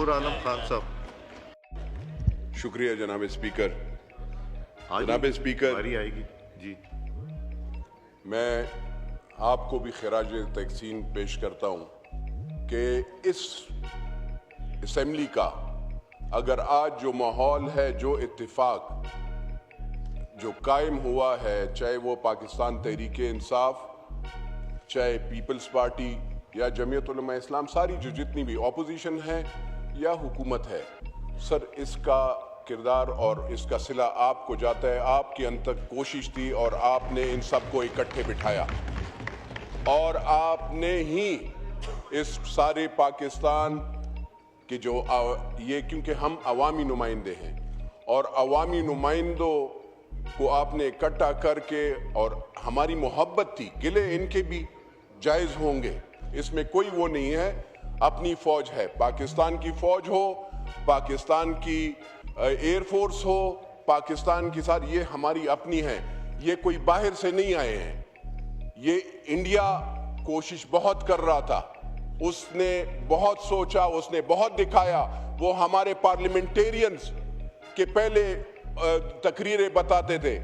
फजलुर आलम खान साहब। शुक्रिया जनाब स्पीकर। हाँ जनाब जी, स्पीकर, बारी आएगी जी। मैं आपको भी खराज तहसीन पेश करता हूँ कि इस असेंबली का अगर आज जो माहौल है, जो इत्तेफाक जो कायम हुआ है, चाहे वो पाकिस्तान तहरीक इंसाफ, चाहे पीपल्स पार्टी या जमीयत उलमा इस्लाम, सारी जो जितनी भी अपोजिशन है या हुकूमत है, सर इसका किरदार और इसका सिला आपको जाता है। आपकी अंतक कोशिश थी और आपने इन सबको इकट्ठे बिठाया और आपने ही इस सारे पाकिस्तान के जो ये, क्योंकि हम अवामी नुमाइंदे हैं और अवामी नुमाइंदों को आपने इकट्ठा करके, और हमारी मोहब्बत थी, गिले इनके भी जायज़ होंगे, इसमें कोई वो नहीं है। अपनी फौज है, पाकिस्तान की फौज हो, पाकिस्तान की एयर फोर्स हो, पाकिस्तान के साथ ये हमारी अपनी है, ये कोई बाहर से नहीं आए हैं। ये इंडिया कोशिश बहुत कर रहा था, उसने बहुत सोचा, उसने बहुत दिखाया। वो हमारे पार्लियामेंटेरियंस के पहले तकरीरें बताते थे,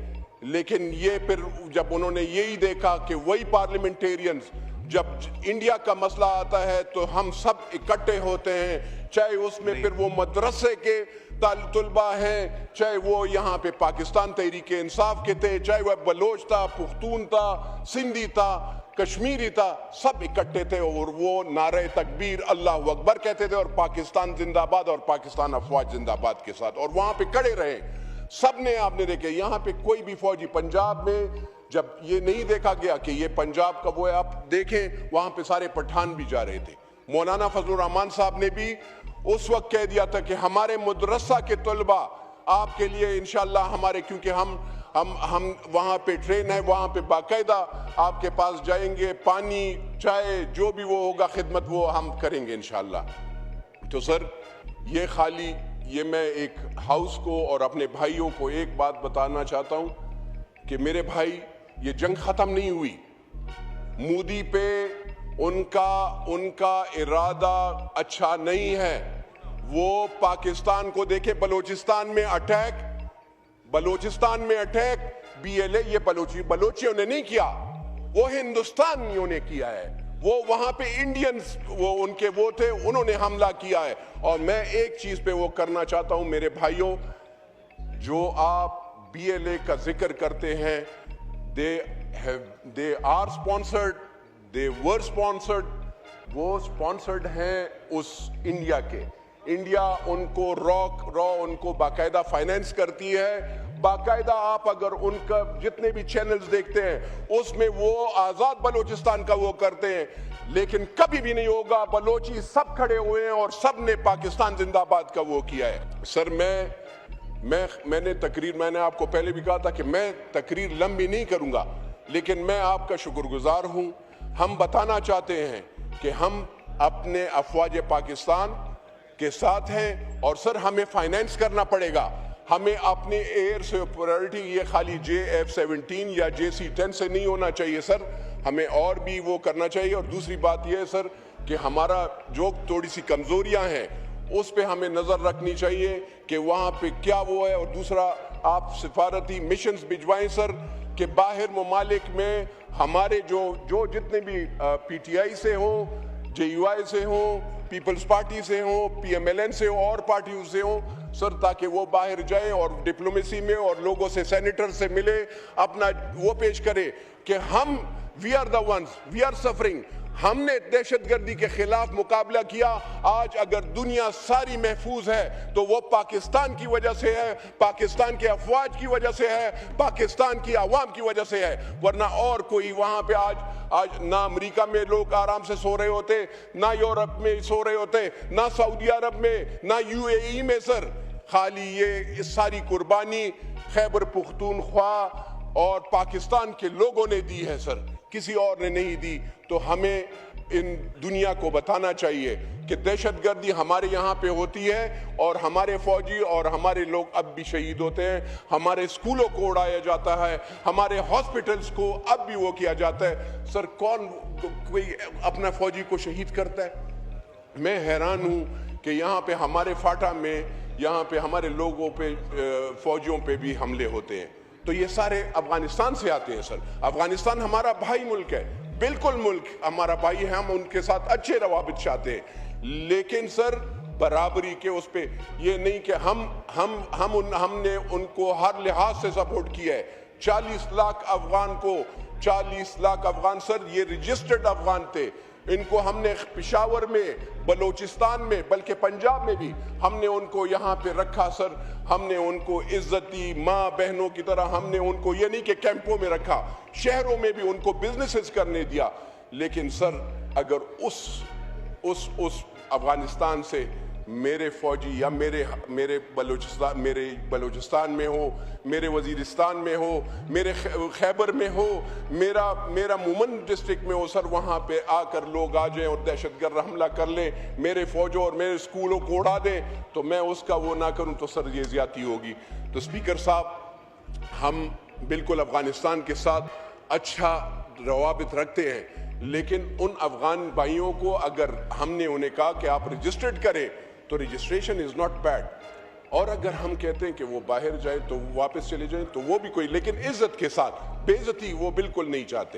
लेकिन ये फिर जब उन्होंने यही देखा कि वही पार्लियामेंटेरियंस, जब इंडिया का मसला आता है तो हम सब इकट्ठे होते हैं, चाहे उसमें फिर वो मदरसे के तलबा हैं, चाहे वो यहाँ पे पाकिस्तान तहरीक इंसाफ के थे, चाहे वह बलोच था, पुख्तून था, सिंधी था, कश्मीरी था, सब इकट्ठे थे और वो नारे तकबीर अल्लाह अकबर कहते थे और पाकिस्तान जिंदाबाद और पाकिस्तान अफवाज जिंदाबाद के साथ, और वहाँ पे खड़े रहे सब ने। आपने देखे यहाँ पे कोई भी फौजी, पंजाब में जब ये नहीं देखा गया कि ये पंजाब का वो है, आप देखें वहाँ पे सारे पठान भी जा रहे थे। मौलाना फजलुर रहमान साहब ने भी उस वक्त कह दिया था कि हमारे मदरसा के तलबा आपके लिए इंशाल्लाह हमारे, क्योंकि हम वहाँ पे ट्रेन है, वहाँ पे बाकायदा आपके पास जाएंगे, पानी चाय जो भी वो होगा खिदमत वो हम करेंगे इंशाल्लाह। तो सर ये खाली ये मैं एक हाउस को और अपने भाइयों को एक बात बताना चाहता हूँ कि मेरे भाई, ये जंग खत्म नहीं हुई। मोदी पे उनका इरादा अच्छा नहीं है। वो पाकिस्तान को देखे, बलोचिस्तान में अटैक BLA ये बलोचियों ने नहीं किया, वो हिंदुस्तानियों ने किया है। वो वहां पे इंडियंस वो उनके वो थे, उन्होंने हमला किया है। और मैं एक चीज पे वो करना चाहता हूं मेरे भाइयों, जो आप BLA का जिक्र करते हैं, they are sponsored, they were sponsored, वो स्पॉन्सर्ड हैं उस इंडिया के। इंडिया उनको रॉ उनको बाकायदा फाइनेंस करती है। बाकायदा आप अगर उनका जितने भी चैनल्स देखते हैं उसमें वो आजाद बलोचिस्तान का वो करते हैं, लेकिन कभी भी नहीं होगा। बलोची सब खड़े हुए हैं और सब ने पाकिस्तान जिंदाबाद का वो किया है। सर मैंने आपको पहले भी कहा था कि मैं तकरीर लंबी नहीं करूंगा, लेकिन मैं आपका शुक्रगुजार हूं। हम बताना चाहते हैं कि हम अपने अफवाज पाकिस्तान के साथ हैं और सर हमें फाइनेंस करना पड़ेगा। हमें अपनी एयर सुपरियॉरिटी ये खाली JF-17 या JC-10 से नहीं होना चाहिए सर, हमें और भी वो करना चाहिए। और दूसरी बात ये है सर कि हमारा जो थोड़ी सी कमजोरियां हैं उस पे हमें नजर रखनी चाहिए कि वहाँ पे क्या वो है। और दूसरा, आप सिफारती मिशंस भिजवाएं सर कि बाहर ममालिक में हमारे जो जितने भी PTI से हो, JUI से हो, पीपल्स पार्टी से हो, PMLN से हो और पार्टियों से हो सर, ताकि वो बाहर जाए और डिप्लोमेसी में और लोगों से, सेनेटर से मिले, अपना वो पेश करे कि हम we are the ones, we are suffering. हमने दहशतगर्दी के खिलाफ मुकाबला किया। आज अगर दुनिया सारी महफूज है तो वो पाकिस्तान की वजह से है, पाकिस्तान के अफवाज की वजह से है, पाकिस्तान की आवाम की वजह से है, वरना और कोई वहां पे आज ना अमेरिका में लोग आराम से सो रहे होते, ना यूरोप में सो रहे होते, ना सऊदी अरब में, ना UAE में सर। खाली ये सारी कुर्बानी खैबर पुख्तूनख्वा और पाकिस्तान के लोगों ने दी है सर, किसी और ने नहीं दी। तो हमें इन दुनिया को बताना चाहिए कि दहशतगर्दी हमारे यहाँ पे होती है और हमारे फौजी और हमारे लोग अब भी शहीद होते हैं। हमारे स्कूलों को उड़ाया जाता है, हमारे हॉस्पिटल्स को अब भी वो किया जाता है। सर कौन कोई अपना फौजी को शहीद करता है? मैं हैरान हूँ کہ یہاں پہ ہمارے فاٹا میں یہاں پہ ہمارے لوگوں پہ فوجیوں پہ بھی حملے ہوتے ہیں، تو یہ سارے افغانستان سے آتے ہیں سر۔ افغانستان ہمارا بھائی ملک ہے، بالکل ملک ہمارا بھائی ہے، ہم ان کے ساتھ اچھے روابط چاہتے ہیں، لیکن سر برابری کے اس پہ یہ نہیں کہ ہم نے ان کو ہر لحاظ سے سپورٹ کیا ہے۔ 40 لاکھ افغان کو 40 لاکھ افغان سر یہ رجسٹرڈ افغان تھے، ان کو ہم نے پشاور میں، بلوچستان میں، بلکہ پنجاب میں بھی ہم نے ان کو یہاں پہ رکھا سر۔ ہم نے ان کو عزتی ماں بہنوں کی طرح ہم نے ان کو یہ نہیں کہ کیمپوں میں رکھا، شہروں میں بھی ان کو بزنسز کرنے دیا۔ لیکن سر اگر اس افغانستان سے میرے فوجی یا میرے بلوچستان میں ہو، میرے وزیرستان میں ہو، میرے خیبر میں ہو، میرا مومن ڈسٹرکٹ میں ہو سر، وہاں پہ آ کر لوگ آ جائیں اور دہشت گرد حملہ کر لیں، میرے فوجوں اور میرے اسکولوں کو اڑا دیں، تو میں اس کا وہ نہ کروں تو سر یہ زیادتی ہوگی۔ تو اسپیکر صاحب، ہم بالکل افغانستان کے ساتھ اچھا روابط رکھتے ہیں، لیکن ان افغان بھائیوں کو اگر ہم نے انہیں کہا کہ آپ رجسٹرڈ کریں تو رجسٹریشن از ناٹ بیڈ، اور اگر ہم کہتے ہیں کہ وہ باہر جائیں تو واپس چلے جائیں تو وہ بھی کوئی، لیکن عزت کے ساتھ، بے عزتی وہ بالکل نہیں چاہتے۔